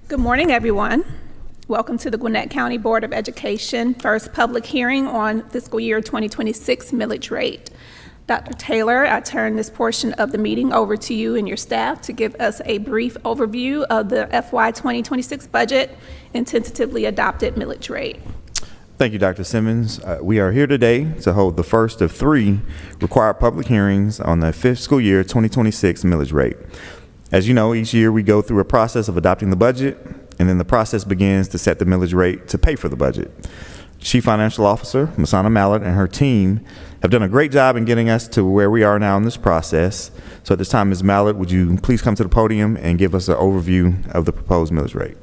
Good morning, everyone. Welcome to the Gwinnett County Board of Education first public hearing on fiscal year 2026 millage rate. Dr. Taylor, I turn this portion of the meeting over to you and your staff to give us a brief overview of the FY2026 budget and tentatively adopted millage rate. Thank you, Dr. Simmons. We are here today to hold the first of 3 required public hearings on the fiscal year 2026 millage rate. As you know, each year we go through a process of adopting the budget, and then the process begins to set the millage rate to pay for the budget. Chief Financial Officer, Masana Mallett, and her team have done a great job in getting us to where we are now in this process. So at this time, Ms. Mallett, would you please come to the podium and give us an overview of the proposed millage rate?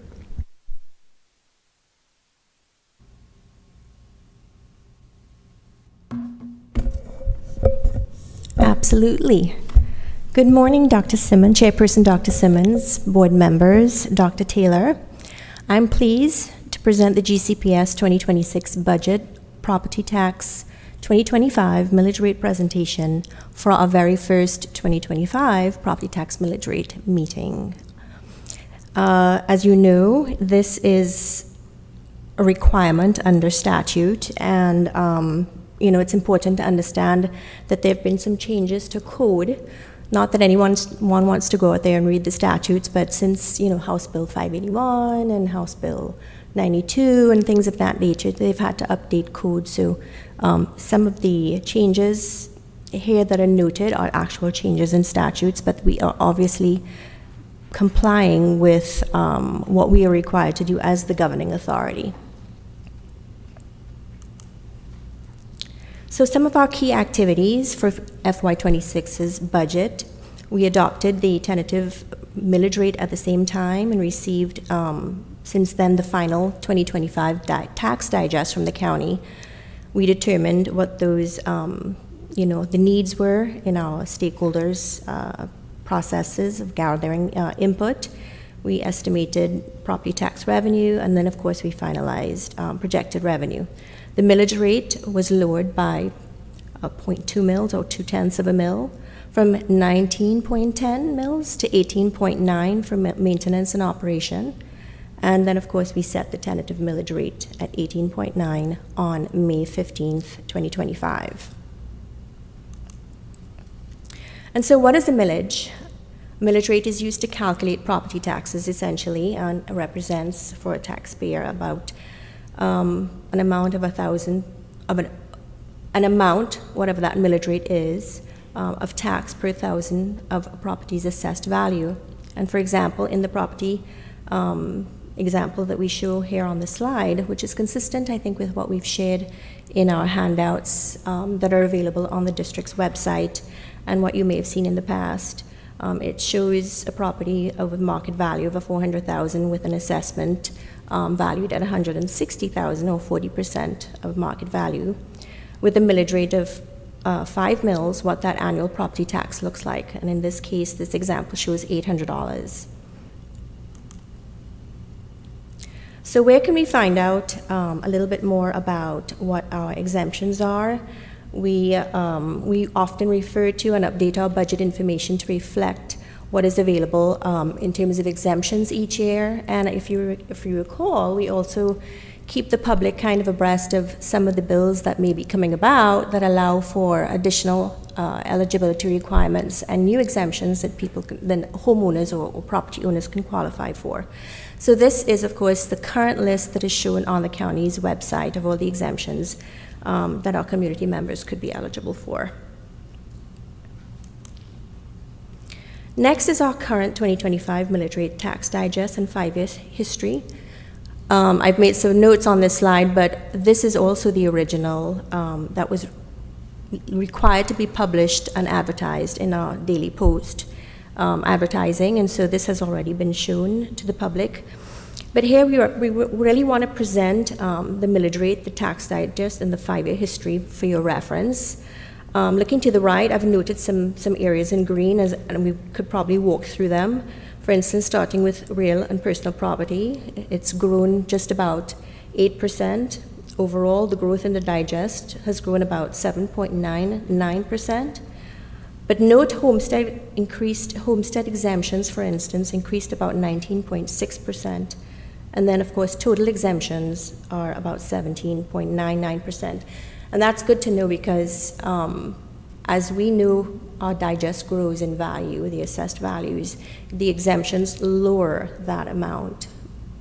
Absolutely. Good morning, Dr. Simmons, Chairperson Dr. Simmons, board members, Dr. Taylor. I'm pleased to present the GCPS 2026 budget property tax 2025 millage rate presentation for our very first 2025 property tax millage rate meeting. As you know, this is a requirement under statute, and it's important to understand that there have been some changes to code. Not that anyone wants to go out there and read the statutes, but since, House Bill 581 and House Bill 92 and things of that nature, they've had to update code. So some of the changes here that are noted are actual changes in statutes, but we are obviously complying with what we are required to do as the governing authority. So some of our key activities for FY26's budget, we adopted the tentative millage rate at the same time and received, since then, the final 2025 tax digest from the county. We determined what those, the needs were in our stakeholders' processes of gathering input. We estimated property tax revenue, and then, of course, we finalized projected revenue. The millage rate was lowered by 0.2 mils or 0.2 of a mil, from 19.10 mils to 18.9 for maintenance and operation. And then, of course, we set the tentative millage rate at 18.9 on May 15th, 2025. And so what is a millage? Millage rate is used to calculate property taxes, essentially, and represents for a taxpayer about an amount of an amount, whatever that millage rate is, of tax per thousand of a property's assessed value. And for example, in the property example that we show here on the slide, which is consistent, I think, with what we've shared in our handouts that are available on the district's website and what you may have seen in the past. It shows a property of a market value of $400,000 with an assessment valued at $160,000 or 40% of market value, with a millage rate of 5 mils, what that annual property tax looks like. And in this case, this example shows $800. So where can we find out a little bit more about what our exemptions are? We often refer to and update our budget information to reflect what is available in terms of exemptions each year. And if you recall, we also keep the public kind of abreast of some of the bills that may be coming about that allow for additional eligibility requirements and new exemptions that then homeowners or property owners can qualify for. So this is, of course, the current list that is shown on the county's website of all the exemptions that our community members could be eligible for. Next is our current 2025 millage rate tax digest and 5-year history. I've made some notes on this slide, but this is also the original that was required to be published and advertised in our daily post advertising, and so this has already been shown to the public. But here we really want to present the millage rate, the tax digest, and the 5-year history for your reference. Looking to the right, I've noted some areas in green, and we could probably walk through them. For instance, starting with real and personal property, it's grown just about 8%. Overall, the growth in the digest has grown about 7.99%. But note homestead exemptions, for instance, increased about 19.6%. And then, of course, total exemptions are about 17.99%. And that's good to know because as we know our digest grows in value, the assessed values, the exemptions lower that amount.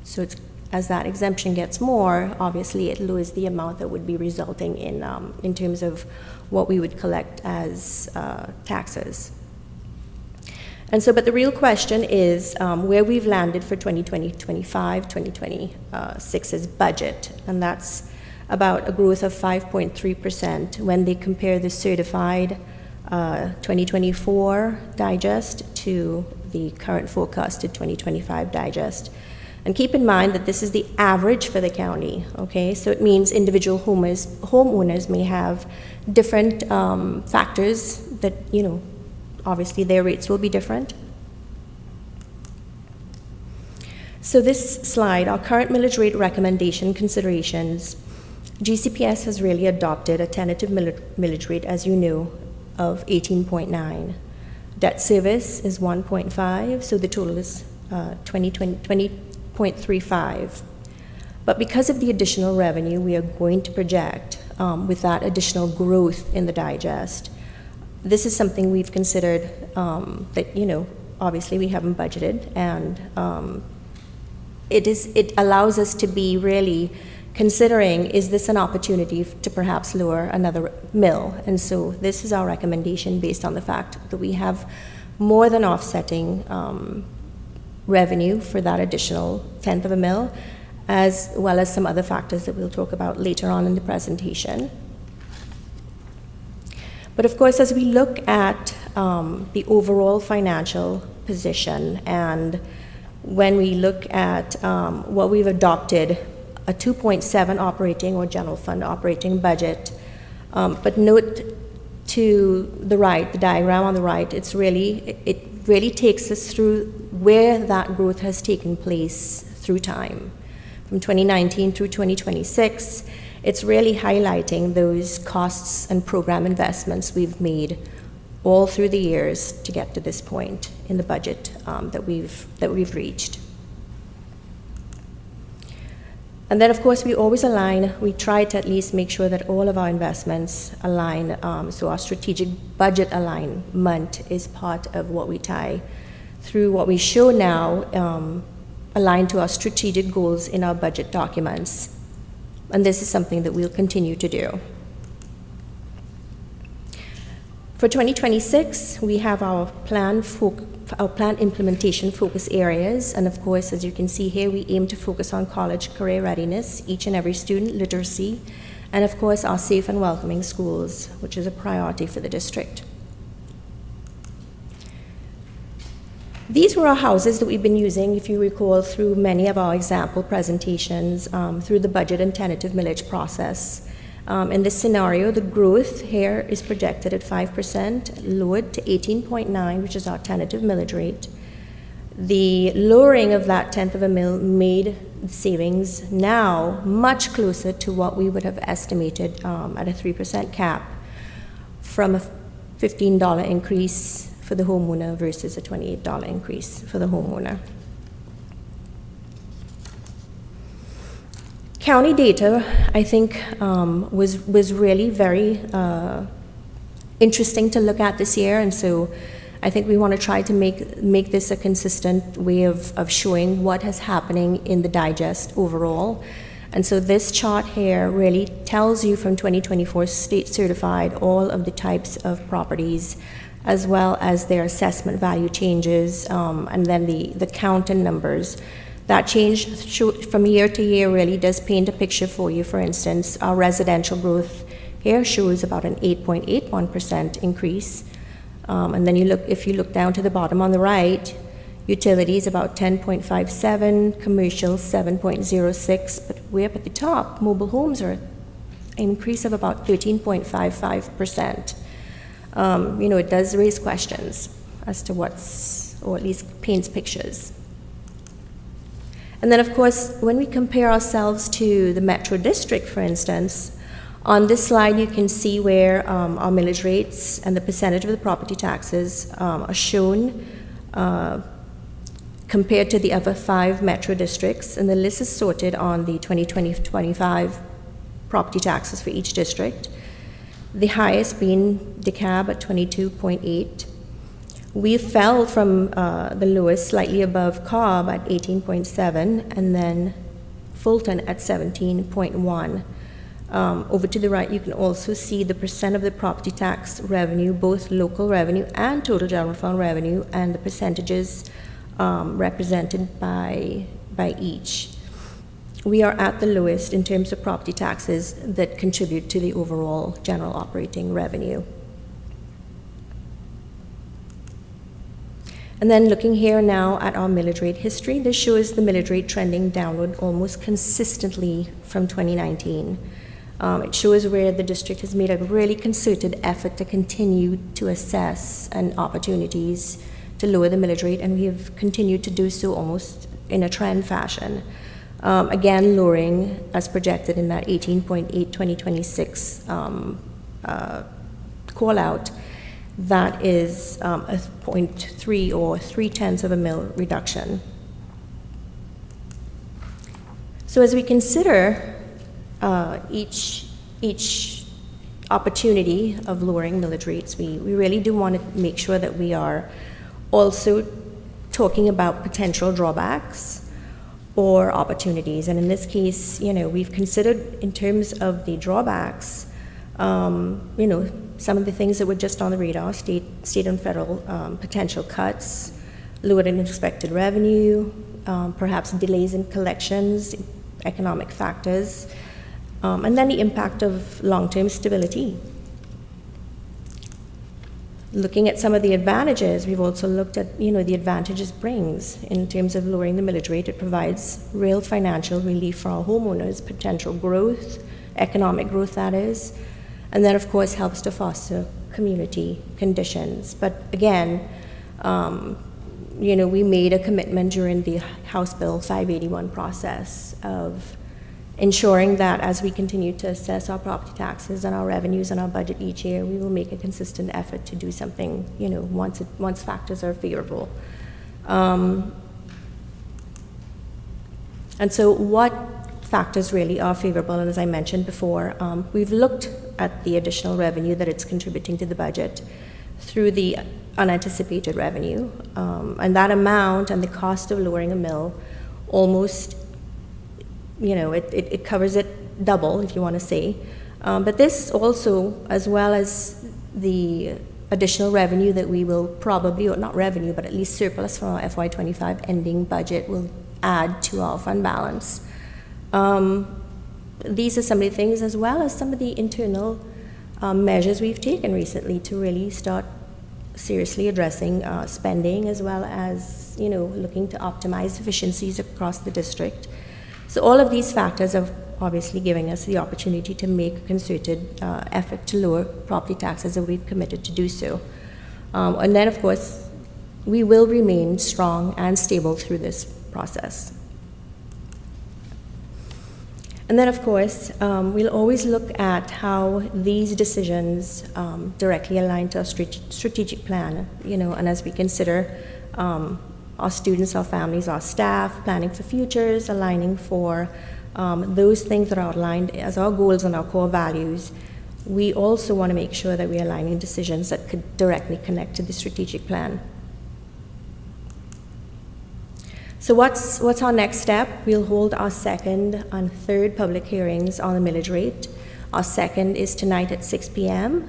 So as that exemption gets more, obviously it lowers the amount that would be resulting in terms of what we would collect as taxes. And so, but the real question is where we've landed for 2025, 2026's budget, and that's about a growth of 5.3% when they compare the certified 2024 digest to the current forecasted 2025 digest. And keep in mind that this is the average for the county, okay? So it means individual homeowners may have different factors that, obviously their rates will be different. So this slide, our current millage rate recommendation considerations, GCPS has really adopted a tentative millage rate, as you know, of 18.9. Debt service is 1.5, so the total is 20.35. But because of the additional revenue we are going to project with that additional growth in the digest, this is something we've considered that, obviously we haven't budgeted, and it allows us to be really considering, is this an opportunity to perhaps lower another mill? And so this is our recommendation based on the fact that we have more than offsetting revenue for that additional tenth of a mill, as well as some other factors that we'll talk about later on in the presentation. But of course, as we look at the overall financial position, and when we look at what we've adopted, a 2.7 operating or general fund operating budget, but note to the right, the diagram on the right, it really takes us through where that growth has taken place through time. From 2019 through 2026, it's really highlighting those costs and program investments we've made all through the years to get to this point in the budget that we've reached. And then, of course, we always align, we try to at least make sure that all of our investments align, so our strategic budget alignment is part of what we tie through what we show now, aligned to our strategic goals in our budget documents. And this is something that we'll continue to do. For 2026, we have our plan implementation focus areas, and of course, as you can see here, we aim to focus on college career readiness, each and every student literacy, and of course, our safe and welcoming schools, which is a priority for the district. These were our houses that we've been using, if you recall, through many of our example presentations, through the budget and tentative millage process. In this scenario, the growth here is projected at 5%, lowered to 18.9, which is our tentative millage rate. The lowering of that tenth of a mill made savings now much closer to what we would have estimated at a 3% cap, from a $15 increase for the homeowner versus a $28 increase for the homeowner. County data, I think, was really very interesting to look at this year, and so I think we want to try to make this a consistent way of showing what is happening in the digest overall. And so this chart here really tells you from 2024 state certified all of the types of properties, as well as their assessment value changes, and then the count and numbers. That change from year to year really does paint a picture for you. For instance, our residential growth here shows about an 8.81% increase. And then if you look down to the bottom on the right, utilities about 10.57, commercial 7.06, but way up at the top, mobile homes are an increase of about 13.55%. It does raise questions as to or at least paints pictures. And then, of course, when we compare ourselves to the Metro District, for instance, On this slide, you can see where our millage rates and the percentage of the property taxes are shown compared to the other 5 metro districts, and the list is sorted on the 2020-25 property taxes for each district. The highest being DeKalb at 22.8. We fell from the lowest, slightly above Cobb at 18.7, and then Fulton at 17.1. Over to the right, you can also see the percent of the property tax revenue, both local revenue and total general fund revenue, and the percentages represented by each. We are at the lowest in terms of property taxes that contribute to the overall general operating revenue. And then looking here now at our millage rate history, this shows the millage rate trending downward almost consistently from 2019. It shows where the district has made a really concerted effort to continue to assess and opportunities to lower the millage rate, and we have continued to do so almost in a trend fashion. Again, lowering as projected in that 18.8 2026 call out. That is a 0.3 or 0.3 of a mil reduction. So as we consider each opportunity of lowering millage rates, we really do want to make sure that we are also talking about potential drawbacks or opportunities. And in this case, we've considered in terms of the drawbacks, some of the things that were just on the radar, state and federal potential cuts, lower than expected revenue, perhaps delays in collections, economic factors, and then the impact of long-term stability. Looking at some of the advantages, we've also looked at, the advantages it brings in terms of lowering the millage rate. It provides real financial relief for our homeowners, potential growth, economic growth that is, and then of course helps to foster community conditions. But again, we made a commitment during the House Bill 581 process of ensuring that as we continue to assess our property taxes and our revenues and our budget each year, we will make a consistent effort to do something, once factors are favorable. And so what factors really are favorable? And as I mentioned before, we've looked at the additional revenue that it's contributing to the budget through the unanticipated revenue. And that amount and the cost of lowering a mill almost it covers it double, if you want to say. But this also, as well as the additional revenue that we will probably, or not revenue, but at least surplus from our FY25 ending budget, will add to our fund balance. These are some of the things, as well as some of the internal measures we've taken recently to really start seriously addressing spending, as well as looking to optimize efficiencies across the district. So all of these factors are obviously giving us the opportunity to make a concerted effort to lower property taxes, and we've committed to do so. And then, of course, we will remain strong and stable through this process. And then, of course, we'll always look at how these decisions directly align to our strategic plan, and as we consider our students, our families, our staff, planning for futures, aligning for those things that are outlined as our goals and our core values, we also want to make sure that we're aligning decisions that could directly connect to the strategic plan. So what's our next step? We'll hold our second and third public hearings on the millage rate. Our second is tonight at 6 p.m.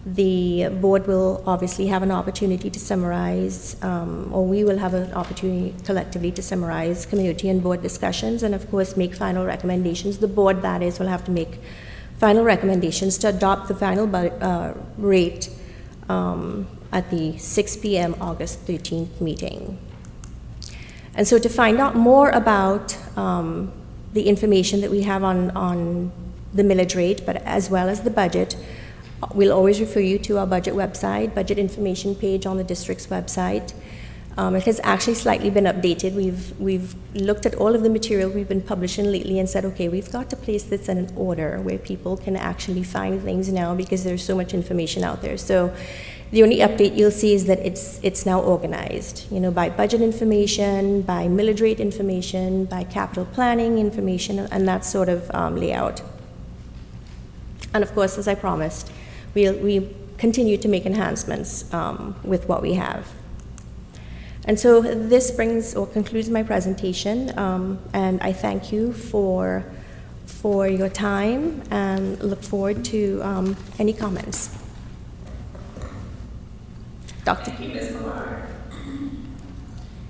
The board will obviously have an opportunity to summarize, or we will have an opportunity collectively to summarize community and board discussions, and of course make final recommendations. The board, that is, will have to make final recommendations to adopt the final rate at the 6 p.m. August 13th meeting. And so to find out more about the information that we have on the millage rate, but as well as the budget, we'll always refer you to our budget website, budget information page on the district's website. It has actually slightly been updated. We've looked at all of the material we've been publishing lately and said, okay, we've got to place this in an order where people can actually find things now because there's so much information out there. So the only update you'll see is that it's now organized, by budget information, by millage rate information, by capital planning information, and that sort of layout. And of course, as I promised, we continue to make enhancements with what we have. And so this brings or concludes my presentation, and I thank you for your time and look forward to any comments. Dr.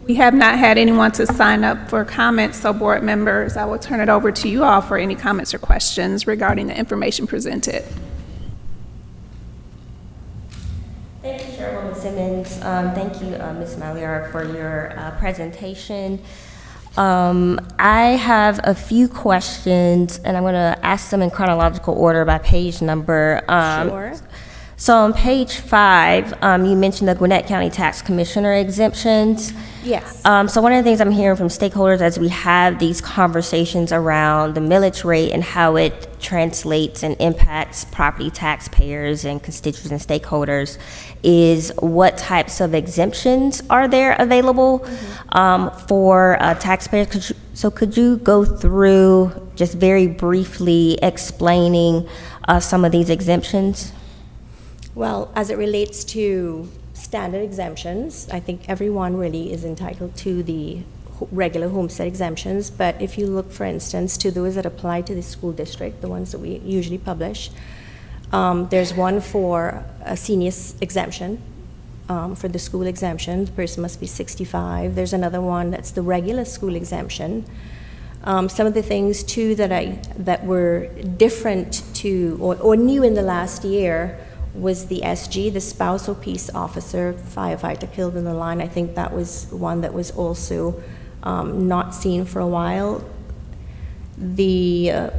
We have not had anyone to sign up for comments, so board members, I will turn it over to you all for any comments or questions regarding the information presented. Thank you, Chairwoman Simmons. Thank you, Ms. Maliar, for your presentation. I have a few questions, and I'm going to ask them in chronological order by page number. Sure. So on page 5, you mentioned the Gwinnett County Tax Commissioner exemptions. Yes. So one of the things I'm hearing from stakeholders as we have these conversations around the millage rate and how it translates and impacts property taxpayers and constituents and stakeholders is what types of exemptions are there available for taxpayers. Could you go through just very briefly explaining some of these exemptions? Well, as it relates to standard exemptions, I think everyone really is entitled to the regular homestead exemptions, but if you look, for instance, to those that apply to the school district, the ones that we usually publish, there's one for a senior exemption, for the school exemption, the person must be 65. There's another one that's the regular school exemption. Some of the things, too, that were different to, or new in the last year, was the SG, the spouse or peace officer firefighter killed in the line. I think that was one that was also not seen for a while. The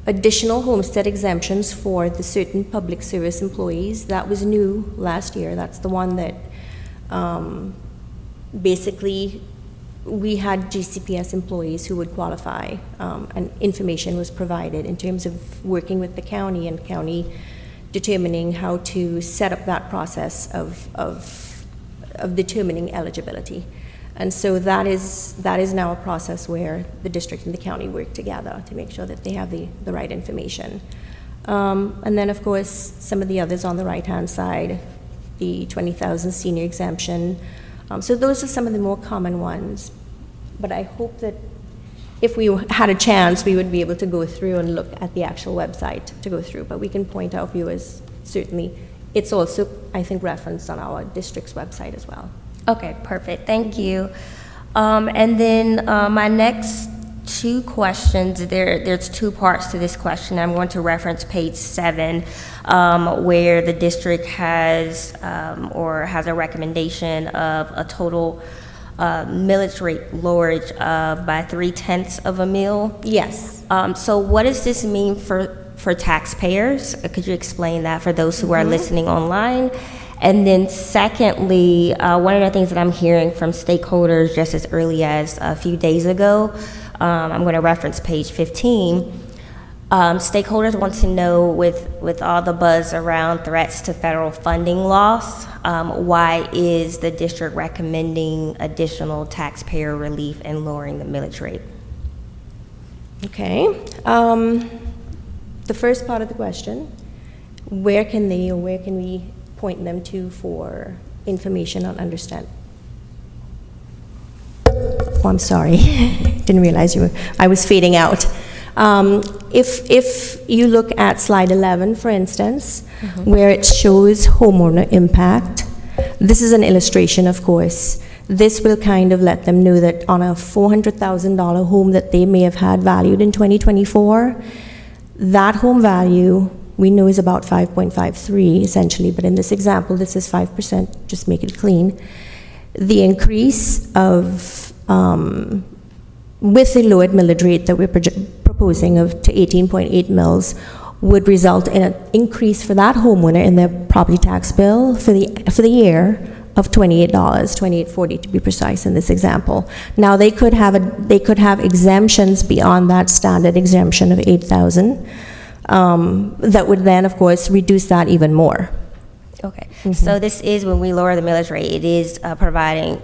additional homestead exemptions for the certain public service employees, that was new last year. That's the one that basically we had GCPS employees who would qualify, and information was provided in terms of working with the county and county determining how to set up that process of determining eligibility. And so that is now a process where the district and the county work together to make sure that they have the right information. And then, of course, some of the others on the right-hand side, the 20,000 senior exemption. So those are some of the more common ones. But I hope that if we had a chance, we would be able to go through and look at the actual website to go through. But we can point out viewers, certainly. It's also, I think, referenced on our district's website as well. Okay, perfect. Thank you. And then my next two questions, there's two parts to this question. I'm going to reference page 7, where the district has a recommendation of a total millage rate lowerage of by 0.3 of a mil. Yes. So what does this mean for taxpayers? Could you explain that for those who are listening online? And then secondly, one of the things that I'm hearing from stakeholders just as early as a few days ago, I'm going to reference page 15. Stakeholders want to know, with all the buzz around threats to federal funding loss, why is the district recommending additional taxpayer relief and lowering the millage rate? Okay. The first part of the question, where can we point them to for information on understand? Oh, I'm sorry. Didn't realize I was fading out. If you look at slide 11, for instance, where it shows homeowner impact, this is an illustration, of course. This will kind of let them know that on a $400,000 home that they may have had valued in 2024, that home value we know is about 5.53 essentially, but in this example, this is 5%, just make it clean. The increase of, with the lowered millage rate that we're proposing to 18.8 mils would result in an increase for that homeowner in their property tax bill for the year of $28, $28.40 to be precise in this example. Now, they could have exemptions beyond that standard exemption of $8,000 that would then, of course, reduce that even more. Okay, so this is, when we lower the millage rate, it is providing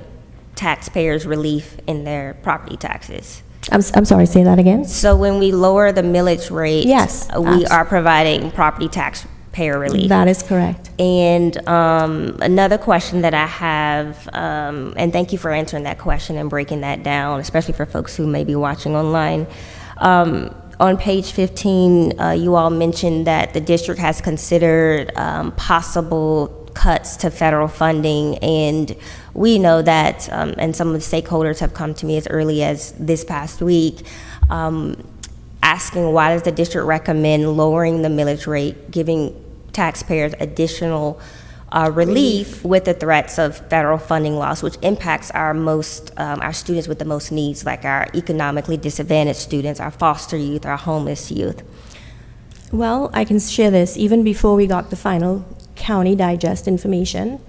taxpayers relief in their property taxes. I'm sorry, say that again? So when we lower the millage rate, Yes, we are providing property taxpayer relief. That is correct. And another question that I have, and thank you for answering that question and breaking that down, especially for folks who may be watching online. On page 15, you all mentioned that the district has considered possible cuts to federal funding, and we know that, and some of the stakeholders have come to me as early as this past week, asking why does the district recommend lowering the millage rate, giving taxpayers additional relief with the threats of federal funding loss, which impacts our students with the most needs, like our economically disadvantaged students, our foster youth, our homeless youth. Well, I can share this. Even before we got the final county digest information,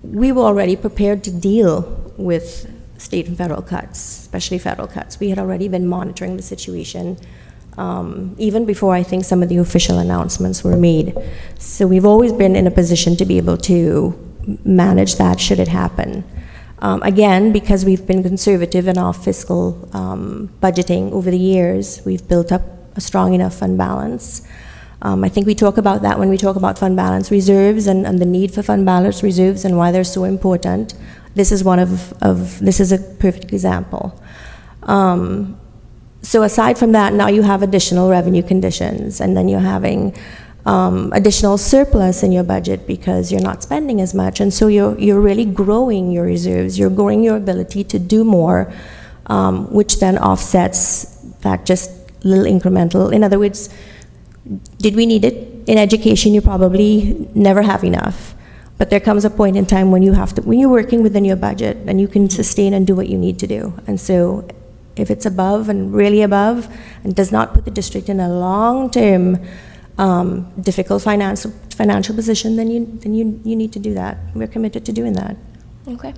we were already prepared to deal with state and federal cuts, especially federal cuts. We had already been monitoring the situation even before I think some of the official announcements were made. So we've always been in a position to be able to manage that should it happen. Again, because we've been conservative in our fiscal budgeting over the years, we've built up a strong enough fund balance. I think we talk about that when we talk about fund balance reserves and the need for fund balance reserves and why they're so important. This is this is a perfect example. So aside from that, now you have additional revenue conditions, and then you're having additional surplus in your budget because you're not spending as much, and so you're really growing your reserves. You're growing your ability to do more, which then offsets that just little incremental. In other words, did we need it? In education, you probably never have enough. But there comes a point in time when when you're working within your budget, and you can sustain and do what you need to do. And so if it's above and really above and does not put the district in a long-term difficult financial position, then you need to do that. We're committed to doing that. Okay.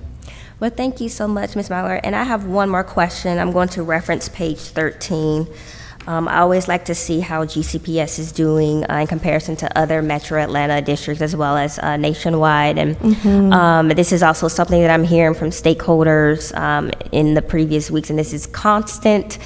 Well, thank you so much, Ms. Mallard. And I have one more question. I'm going to reference page 13. I always like to see how GCPS is doing in comparison to other Metro Atlanta districts as well as nationwide. And this is also something that I'm hearing from stakeholders in the previous weeks, and this is constant.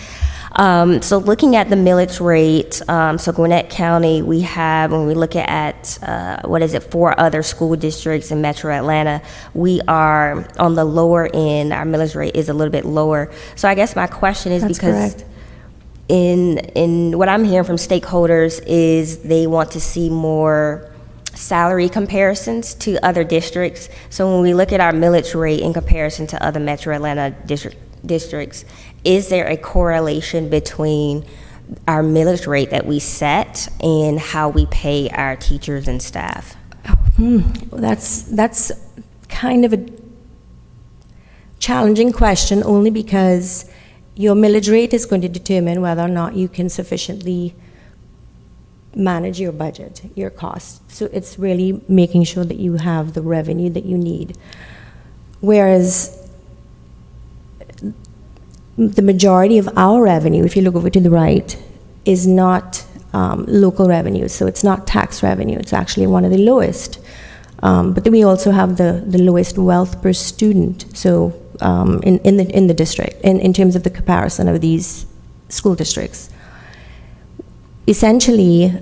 So looking at the millage rate, so Gwinnett County, we have, when we look at, 4 other school districts in Metro Atlanta, we are on the lower end. Our millage rate is a little bit lower. So I guess my question is, That's because correct. In what I'm hearing from stakeholders is they want to see more salary comparisons to other districts. So when we look at our millage rate in comparison to other Metro Atlanta districts, is there a correlation between our millage rate that we set and how we pay our teachers and staff? That's kind of a challenging question, only because your millage rate is going to determine whether or not you can sufficiently manage your budget, your costs. So it's really making sure that you have the revenue that you need. Whereas the majority of our revenue, if you look over to the right, is not local revenue. So it's not tax revenue. It's actually one of the lowest. But then we also have the lowest wealth per student. So in the district, in terms of the comparison of these school districts. Essentially,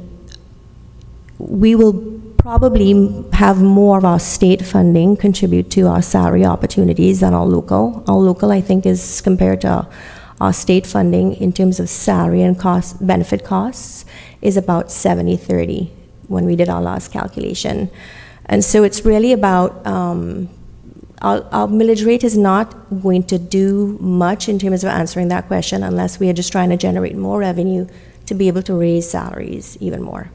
we will probably have more of our state funding contribute to our salary opportunities than our local. Our local, I think, is compared to our state funding in terms of salary and benefit costs, is about 70-30 when we did our last calculation. And so it's really about our millage rate is not going to do much in terms of answering that question unless we are just trying to generate more revenue to be able to raise salaries even more.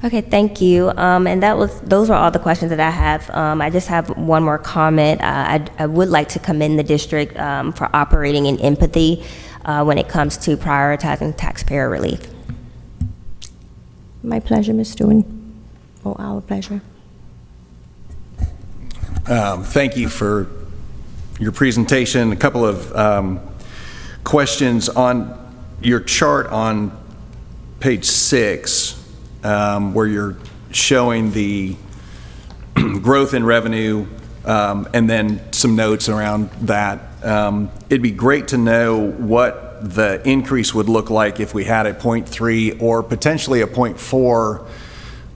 Okay, thank you. And those were all the questions that I have. I just have one more comment. I would like to commend the district for operating in empathy when it comes to prioritizing taxpayer relief. My pleasure, Ms. Stewart. Oh, our pleasure. Thank you for your presentation. A couple of questions on your chart on page 6, where you're showing the growth in revenue, and then some notes around that. It'd be great to know what the increase would look like if we had a 0.3 or potentially a 0.4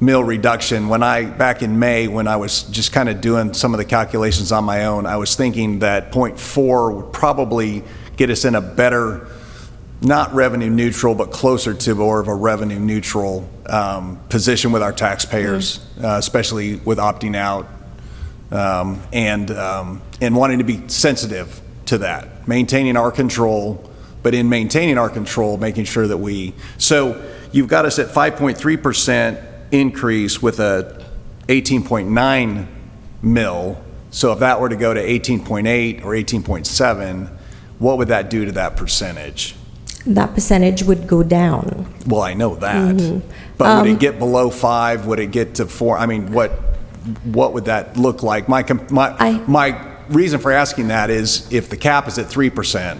mil reduction. Back in May, when I was just kind of doing some of the calculations on my own, I was thinking that 0.4 would probably get us in a better, not revenue neutral, but closer to more of a revenue neutral position with our taxpayers, especially with opting out, and wanting to be sensitive to that, maintaining our control, but in maintaining our control, making sure that so you've got us at 5.3% increase with a 18.9 mil. So if that were to go to 18.8 or 18.7, what would that do to that percentage? That percentage would go down. Well, I know that, but would it get below 5? Would it get to 4? I mean, what would that look like? My reason for asking that is if the cap is at 3%,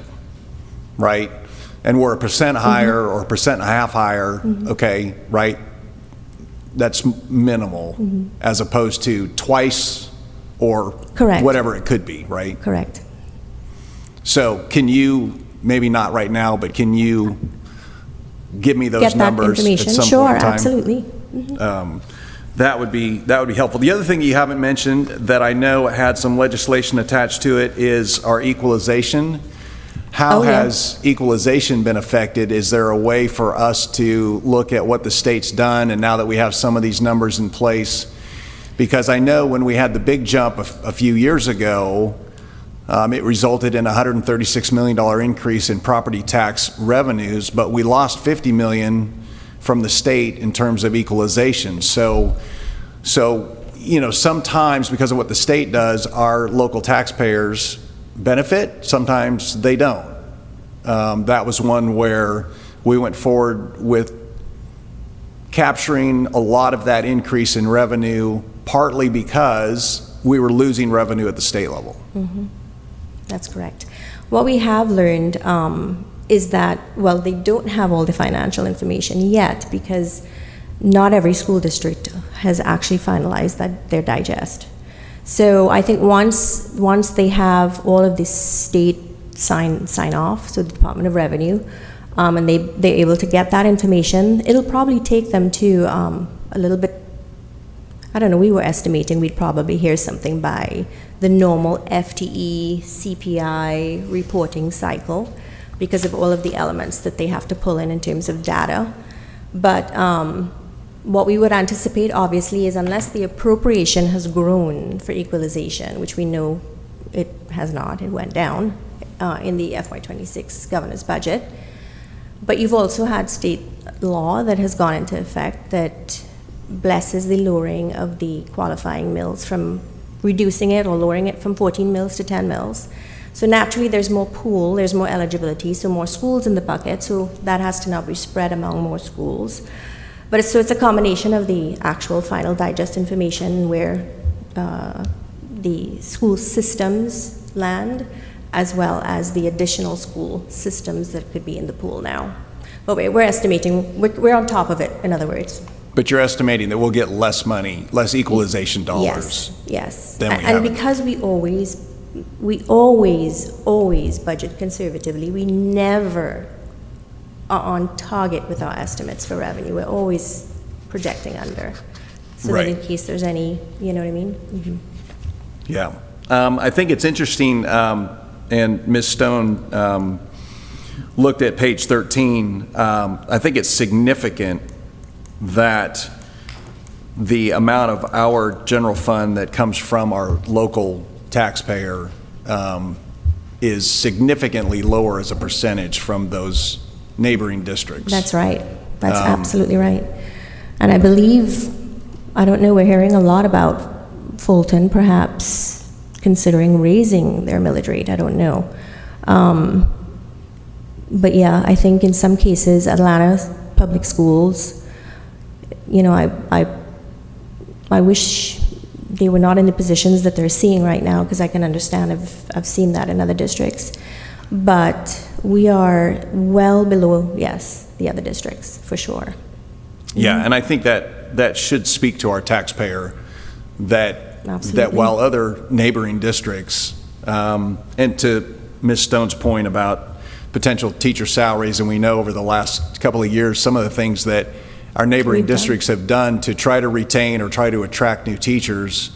right, and we're 1% higher or 1.5% higher, okay, right, that's minimal, as opposed to twice or Correct. Whatever it could be, right? Correct. So can you, maybe not right now, but can you give me those Get that numbers at information. some Sure, point in time? absolutely. That would be helpful. The other thing you haven't mentioned that I know had some legislation attached to it is our equalization. How has equalization been affected? Is there a way for us to look at what the state's done, and now that we have some of these numbers in place? Because I know when we had the big jump a few years ago, it resulted in a $136 million increase in property tax revenues, but we lost $50 million from the state in terms of equalization. So sometimes because of what the state does, our local taxpayers benefit, sometimes they don't. That was one where we went forward with capturing a lot of that increase in revenue, partly because we were losing revenue at the state level. That's correct. What we have learned is that, well, they don't have all the financial information yet because not every school district has actually finalized their digest. So I think once they have all of this state sign off, so the Department of Revenue, and they're able to get that information, it'll probably take them to a little bit, I don't know, we were estimating we'd probably hear something by the normal FTE CPI reporting cycle because of all of the elements that they have to pull in terms of data. But what we would anticipate, obviously, is unless the appropriation has grown for equalization, which we know it has not, it went down in the FY2026 governor's budget. But you've also had state law that has gone into effect that blesses the lowering of the qualifying mills, from reducing it or lowering it from 14 mills to 10 mills. So naturally there's more pool, there's more eligibility, so more schools in the bucket, so that has to now be spread among more schools. But it's a combination of the actual final digest information where the school systems land, as well as the additional school systems that could be in the pool now. But we're estimating, we're on top of it, in other words. But you're estimating that we'll get less money, less equalization dollars. Yes. Than we And have. because we always budget conservatively, we never are on target with our estimates for revenue. We're always projecting under. So that in case there's any, you know what I mean? Yeah. I think it's interesting, and Ms. Stone looked at page 13. I think it's significant that the amount of our general fund that comes from our local taxpayer is significantly lower as a percentage from those neighboring districts. That's right. That's absolutely right. And I believe, I don't know, we're hearing a lot about Fulton perhaps considering raising their millage rate. I don't know. But yeah, I think in some cases, Atlanta public schools, you know, I wish they were not in the positions that they're seeing right now, because I can understand, I've seen that in other districts. But we are well below, yes, the other districts, for sure. Yeah, and I think that should speak to our taxpayer, that Absolutely. while other neighboring districts, and to Ms. Stone's point about potential teacher salaries, and we know over the last couple of years, some of the things that our neighboring We've done. districts have done to try to retain or try to attract new teachers,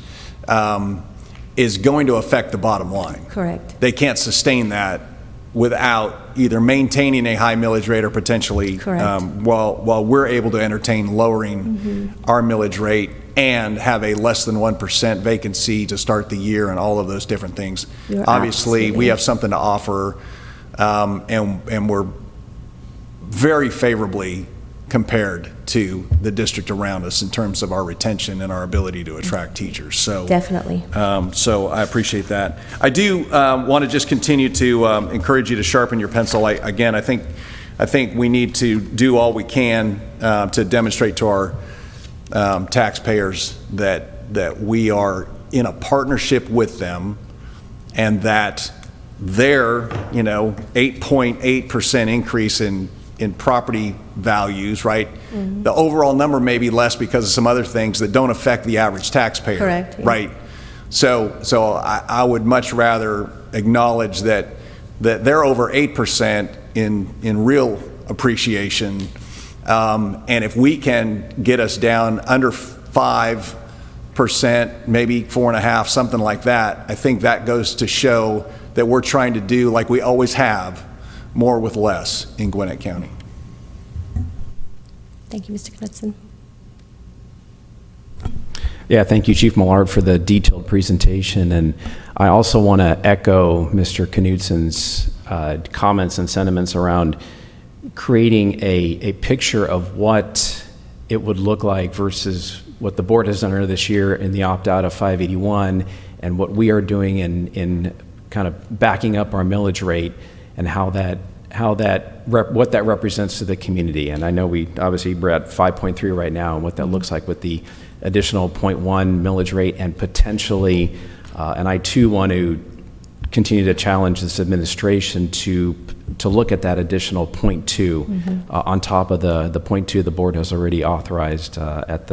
is going to affect the bottom line. Correct. They can't sustain that without either maintaining a high millage rate or potentially, Correct. while we're able to entertain lowering our millage rate and have a less than 1% vacancy to start the year and all of those different things. You're Obviously, absolutely we have something to offer, and we're very favorably compared to the district around us in terms of our retention and our ability to attract teachers. So Definitely. so I appreciate that. I do want to just continue to encourage you to sharpen your pencil. I think we need to do all we can to demonstrate to our taxpayers that we are in a partnership with them, and that their 8.8% increase in property values, right? The overall number may be less because of some other things that don't affect the average taxpayer. Correct, yeah. Right? So I would much rather acknowledge that they're over 8% in real appreciation. And if we can get us down under 5%, maybe 4.5%, something like that, I think that goes to show that we're trying to do, like we always have, more with less in Gwinnett County. Thank you, Mr. Knudsen. Yeah, thank you, Chief Millard, for the detailed presentation. And I also want to echo Mr. Knudsen's comments and sentiments around creating a picture of what it would look like versus what the board has done earlier this year in the opt-out of 581, and what we are doing in kind of backing up our millage rate, and what that represents to the community. And I know we're at 5.3 right now, and what that looks like with the additional 0.1 millage rate, and potentially, and I too want to continue to challenge this administration to look at that additional 0.2 on top of the 0.2 the board has already authorized at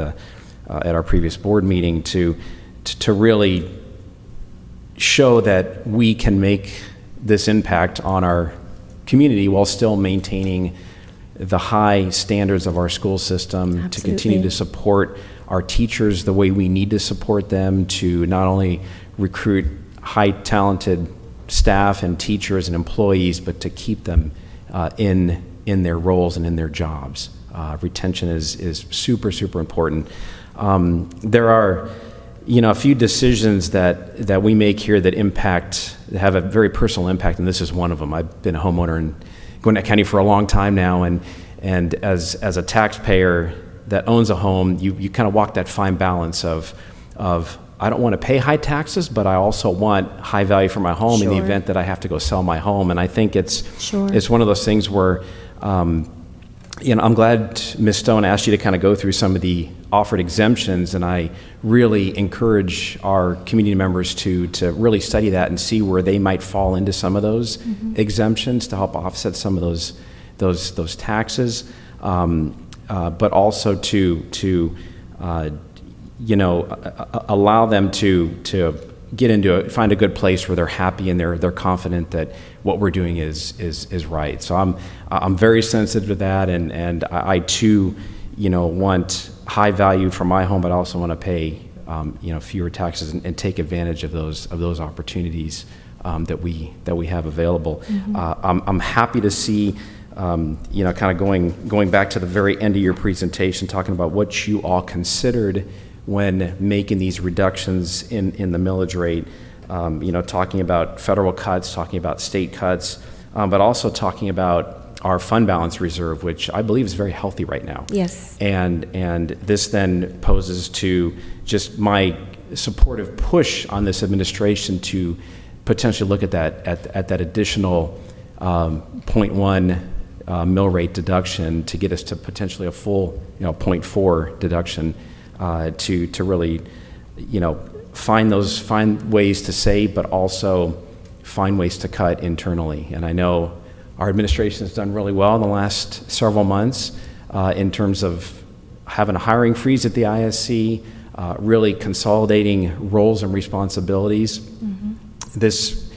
our previous board meeting, to really show that we can make this impact on our community while still maintaining the high standards of our school system. Absolutely. To continue to support our teachers the way we need to support them, to not only recruit high talented staff and teachers and employees, but to keep them in their roles and in their jobs. Retention is super, super important. There are a few decisions that we make here that have a very personal impact, and this is one of them. I've been a homeowner in Gwinnett County for a long time now, and as a taxpayer that owns a home, you kind of walk that fine balance of I don't want to pay high taxes, but I also want high value for my home in the Sure. event that I have to go sell my home. And I think it's one of those things where I'm glad Ms. Stone asked you to kind of go through some of the offered exemptions, and I really encourage our community members to really study that and see where they might fall into some of those exemptions to help offset some of those taxes, but also to allow them to find a good place where they're happy and they're confident that what we're doing is right. So I'm very sensitive to that, and I too want high value for my home, but I also want to pay fewer taxes and take advantage of those opportunities that we have available. I'm happy to see kind of going back to the very end of your presentation, talking about what you all considered when making these reductions in the millage rate, talking about federal cuts, talking about state cuts, but also talking about our fund balance reserve, which I believe is very healthy right now. Yes. And this then poses to just my supportive push on this administration to potentially look at that additional 0.1 mill rate deduction to get us to potentially a full 0.4 deduction, to really find ways to save, but also find ways to cut internally. And I know our administration has done really well in the last several months in terms of having a hiring freeze at the ISC, really consolidating roles and responsibilities. This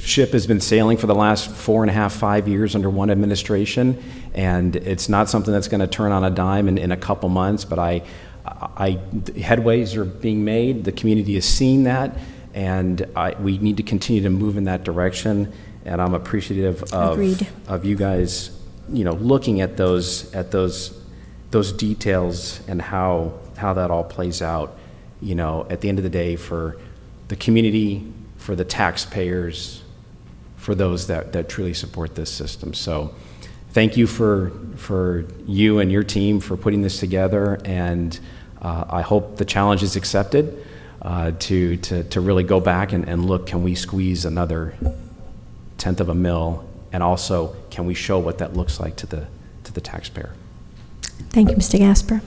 ship has been sailing for the last 4.5, 5 years under one administration, and it's not something that's going to turn on a dime in a couple months, but headways are being made. The community is seeing that, and we need to continue to move in that direction, and I'm appreciative of you guys, looking at those details and how that all plays out, at the end of the day, for the community, for the taxpayers, for those that truly support this system. So thank you for you and your team for putting this together, and I hope the challenge is accepted to really go back and look, can we squeeze another 1/10 of a mil, and also can we show what that looks like to the taxpayer. Thank you, Mr. Gasper.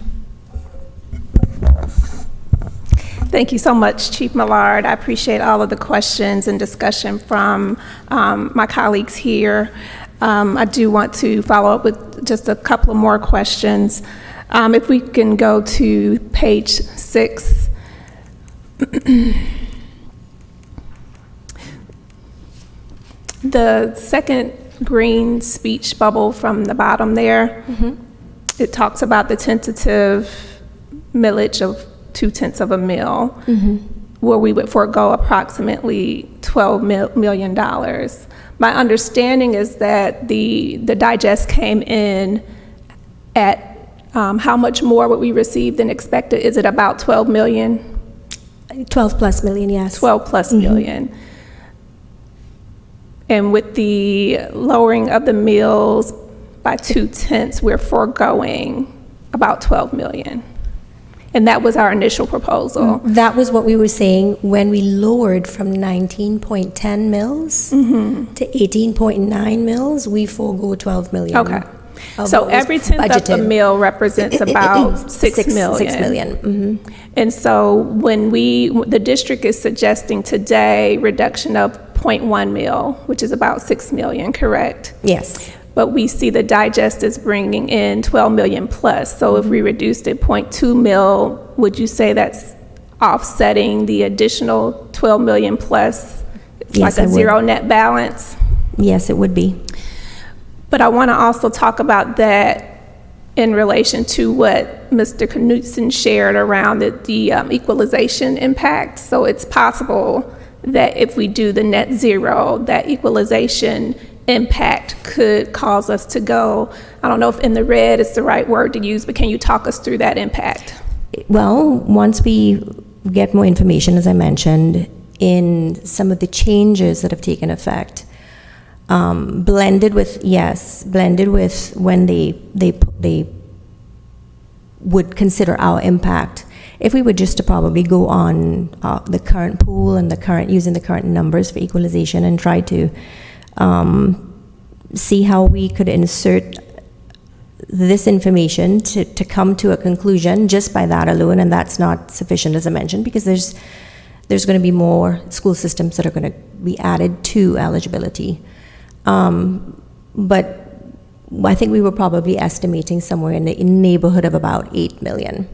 Thank you so much, Chief Millard. I appreciate all of the questions and discussion from my colleagues here. I do want to follow up with just a couple of more questions. If we can go to page 6. The second green speech bubble from the bottom there, it talks about the tentative millage of 2/10 of a mil, where we would forego approximately $12 million. My understanding is that the digest came in at how much more would we receive than expected? Is it about 12 million? 12 plus million, yes. 12 plus million. And with the lowering of the mills by 2/10, we're foregoing about 12 million. And that was our initial proposal. That was what we were saying when we lowered from 19.10 mils to 18.9 mils, we forego 12 million. Okay. So every 1/10 of a mil represents about 6 million. 6 million. And so when the district is suggesting today reduction of 0.1 mil, which is about 6 million, correct? Yes. But we see the digest is bringing in 12 million plus. So if we reduced it 0.2 mil, would you say that's offsetting the additional 12 million plus? It's Yes, like a I would. zero net balance? Yes, it would be. But I want to also talk about that in relation to what Mr. Knudsen shared around the equalization impact. So it's possible that if we do the net zero, that equalization impact could cause us to go, I don't know if in the red is the right word to use, but can you talk us through that impact? Well, once we get more information, as I mentioned, in some of the changes that have taken effect, blended with when they would consider our impact. If we were just to probably go on the current pool and using the current numbers for equalization and try to see how we could insert this information to come to a conclusion just by that alone, and that's not sufficient, as I mentioned, because there's going to be more school systems that are going to be added to eligibility. But I think we were probably estimating somewhere in the neighborhood of about 8 million.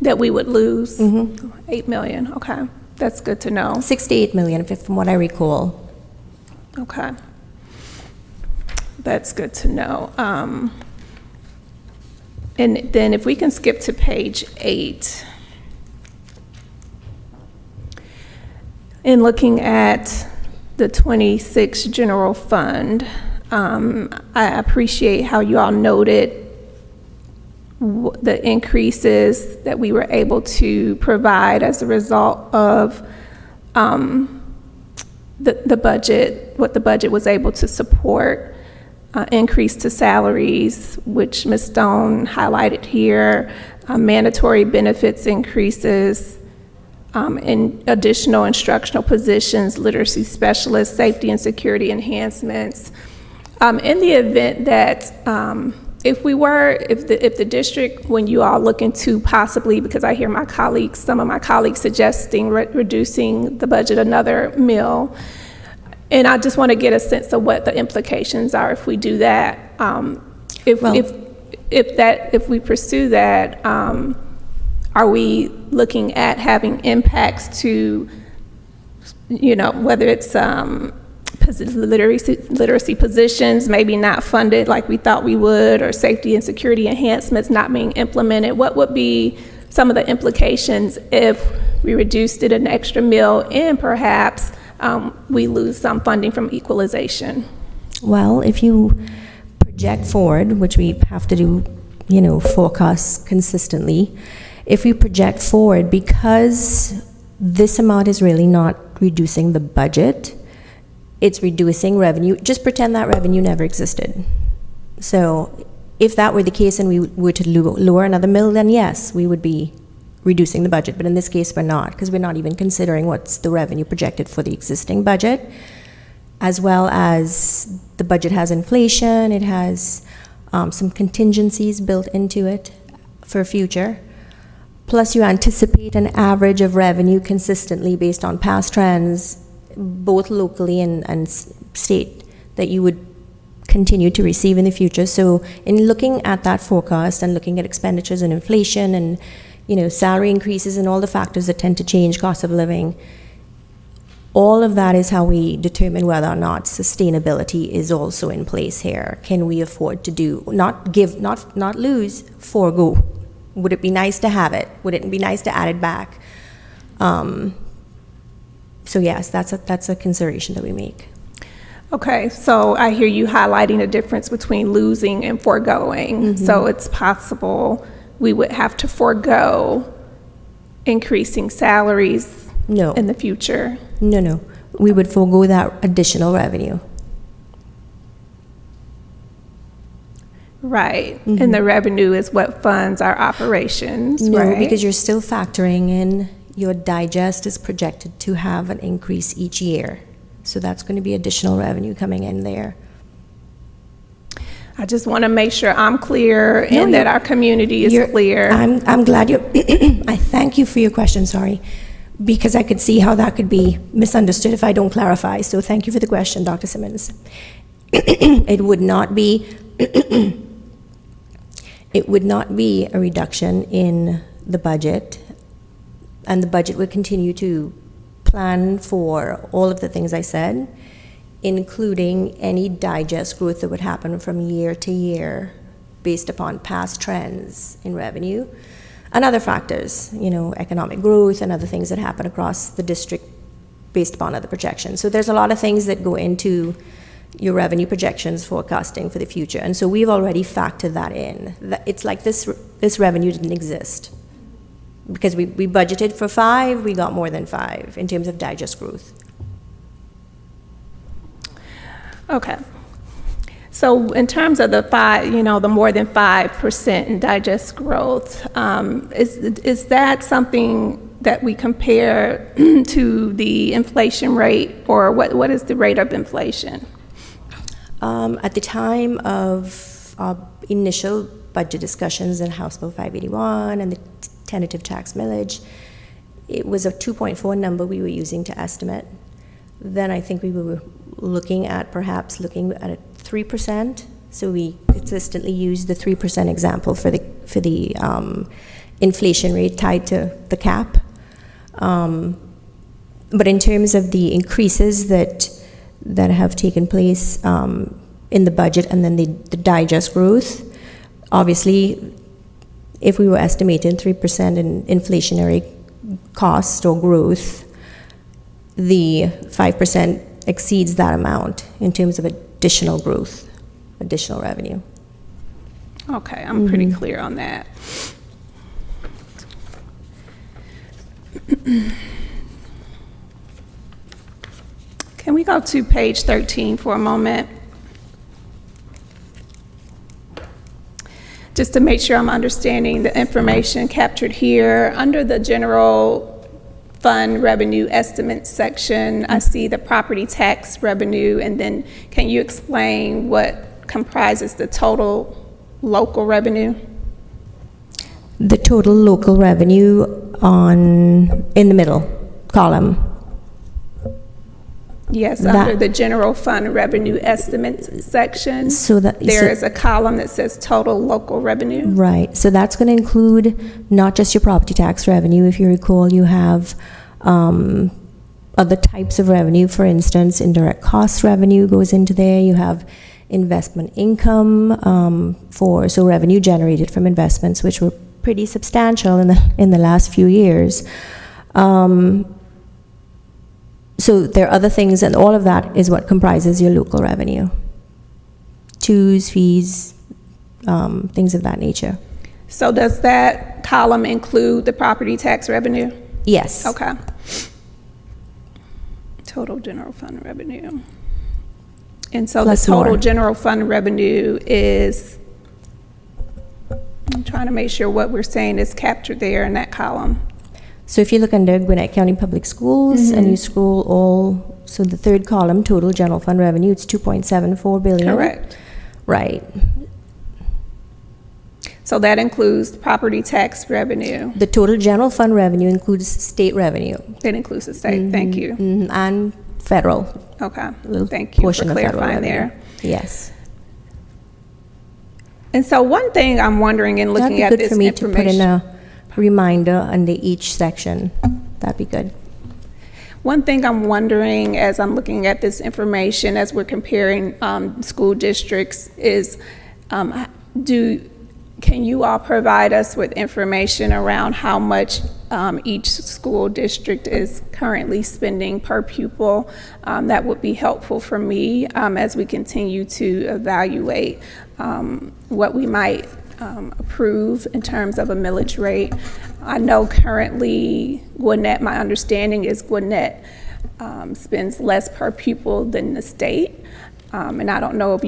That we would lose? 8 million, okay. That's good to know. 6 to 8 million, from what I recall. Okay. That's good to know. And then if we can skip to page 8. In looking at the 26 general fund, I appreciate how you all noted the increases that we were able to provide as a result of the budget, what the budget was able to support. Increase to salaries, which Ms. Stone highlighted here, mandatory benefits increases, in additional instructional positions, literacy specialists, safety and security enhancements. In the event that if the district, when you all look into possibly, because I hear some of my colleagues suggesting reducing the budget another mill, and I just want to get a sense of what the implications are if we do that. If we pursue that, are we looking at having impacts to, whether it's literacy positions maybe not funded like we thought we would, or safety and security enhancements not being implemented? What would be some of the implications if we reduced it an extra mill and perhaps we lose some funding from equalization? Well, if you project forward, which we have to do, forecasts consistently, if we project forward, because this amount is really not reducing the budget, it's reducing revenue. Just pretend that revenue never existed. So if that were the case and we were to lower another mill, then yes, we would be reducing the budget. But in this case, we're not, because we're not even considering what's the revenue projected for the existing budget, as well as the budget has inflation, it has some contingencies built into it for future. Plus you anticipate an average of revenue consistently based on past trends, both locally and state, that you would continue to receive in the future. So in looking at that forecast and looking at expenditures and inflation and salary increases and all the factors that tend to change cost of living, all of that is how we determine whether or not sustainability is also in place here. Can we afford to not lose, forego? Would it be nice to have it? Would it be nice to add it back? So yes, that's a consideration that we make. Okay, so I hear you highlighting the difference between losing and foregoing. Mm-hmm. So it's possible we would have to forego increasing salaries in the future. No. We would forego that additional revenue. Right. Mm-hmm. And the revenue is what funds our operations, right? No, because you're still factoring in your digest is projected to have an increase each year. So that's going to be additional revenue coming in there. I just want to make sure I'm clear and that our community is clear. I'm glad you, I thank you for your question, sorry, because I could see how that could be misunderstood if I don't clarify. So thank you for the question, Dr. Simmons. It would not be, it would not be a reduction in the budget, and the budget would continue to plan for all of the things I said, including any digest growth that would happen from year to year based upon past trends in revenue and other factors, economic growth and other things that happen across the district based upon other projections. So there's a lot of things that go into your revenue projections forecasting for the future. And so we've already factored that in. It's like this revenue didn't exist. Because we budgeted for 5, we got more than 5 in terms of digest growth. Okay. So in terms of the 5, the more than 5% in digest growth, is that something that we compare to the inflation rate, or what is the rate of inflation? At the time of our initial budget discussions in House Bill 581 and the tentative tax millage, it was a 2.4 number we were using to estimate. Then I think we were looking at a 3%. So we consistently used the 3% example for the inflation rate tied to the cap. But in terms of the increases that have taken place in the budget and then the digest growth, obviously, if we were estimating 3% in inflationary cost or growth, the 5% exceeds that amount in terms of additional growth, additional revenue. Okay, I'm pretty clear on that. Can we go to page 13 for a moment? Just to make sure I'm understanding the information captured here. Under the general fund revenue estimate section, I see the property tax revenue, and then can you explain what comprises the total local revenue? The total local revenue in the middle column. Yes, That- under the general fund revenue estimates section, So that- there so- is a column that says total local revenue. Right, so that's going to include not just your property tax revenue. If you recall, you have other types of revenue. For instance, indirect cost revenue goes into there. You have investment income so revenue generated from investments, which were pretty substantial in the last few years. So there are other things, and all of that is what comprises your local revenue. Dues, fees, things of that nature. So does that column include the property tax revenue? Yes. Okay. Total general fund revenue. And so Plus the total more. general fund revenue is, I'm trying to make sure what we're saying is captured there in that column. So if you look under Gwinnett County Public Schools and you scroll so the third column, total general fund revenue, it's $2.74 billion. Correct. Right. So that includes property tax revenue. The total general fund revenue includes state revenue. That includes the state. Thank you. And federal. Okay. Little Thank you for portion of federal clarifying revenue. there. Yes. And so one thing I'm wondering in looking at That'd be this good for me to put in information. a reminder under each section. That'd be good. One thing I'm wondering as I'm looking at this information, as we're comparing school districts, is can you all provide us with information around how much each school district is currently spending per pupil? That would be helpful for me as we continue to evaluate what we might approve in terms of a millage rate. I know currently Gwinnett, my understanding is Gwinnett spends less per pupil than the state. And I don't know if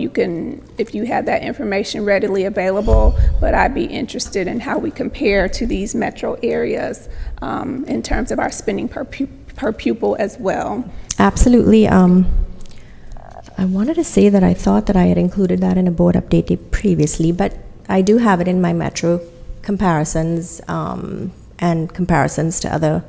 you have that information readily available, but I'd be interested in how we compare to these metro areas in terms of our spending per pupil as well. Absolutely. I wanted to say that I thought that I had included that in a board update previously, but I do have it in my metro comparisons and comparisons to other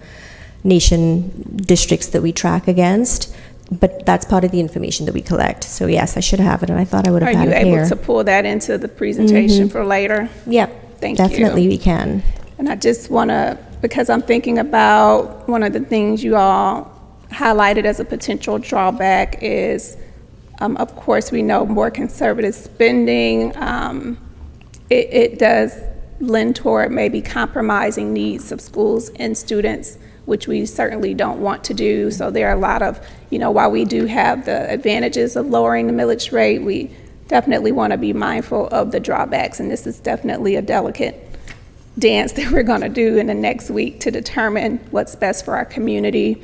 nation districts that we track against. But that's part of the information that we collect. So yes, I should have it, and I thought I would have had it Are you here. able to pull that into the presentation for later? Yep, Thank you. definitely we can. And I just want to, because I'm thinking about one of the things you all highlighted as a potential drawback is, of course, we know more conservative spending. It does lend toward maybe compromising needs of schools and students, which we certainly don't want to do. So there are a lot of, while we do have the advantages of lowering the millage rate, we definitely want to be mindful of the drawbacks. And this is definitely a delicate dance that we're going to do in the next week to determine what's best for our community.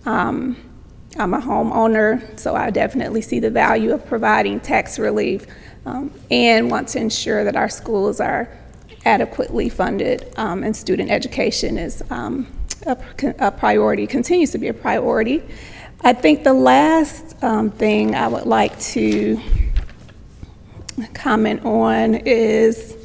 I'm a homeowner, so I definitely see the value of providing tax relief and want to ensure that our schools are adequately funded and student education is a priority, continues to be a priority. I think the last thing I would like to comment on is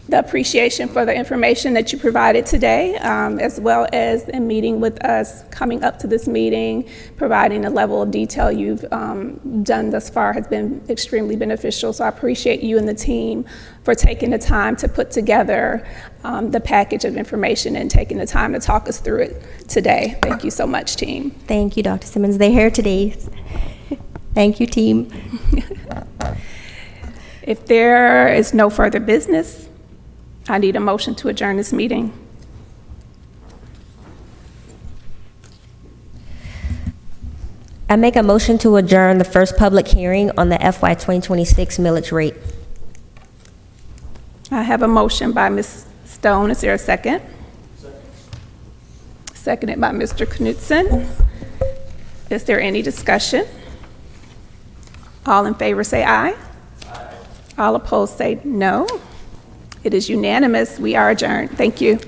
the appreciation for the information that you provided today, as well as in meeting with us, coming up to this meeting, providing the level of detail you've done thus far has been extremely beneficial. So I appreciate you and the team for taking the time to put together the package of information and taking the time to talk us through it today. Thank you so much, team. Thank you, Dr. Simmons. They're here today. Thank you, team. If there is no further business, I need a motion to adjourn this meeting. I make a motion to adjourn the first public hearing on the FY2026 millage rate. I have a motion by Ms. Stone. Is there a second? Seconded by Mr. Knutson. Is there any discussion? All in favor say aye. Aye. All opposed say no. It is unanimous. We are adjourned. Thank you.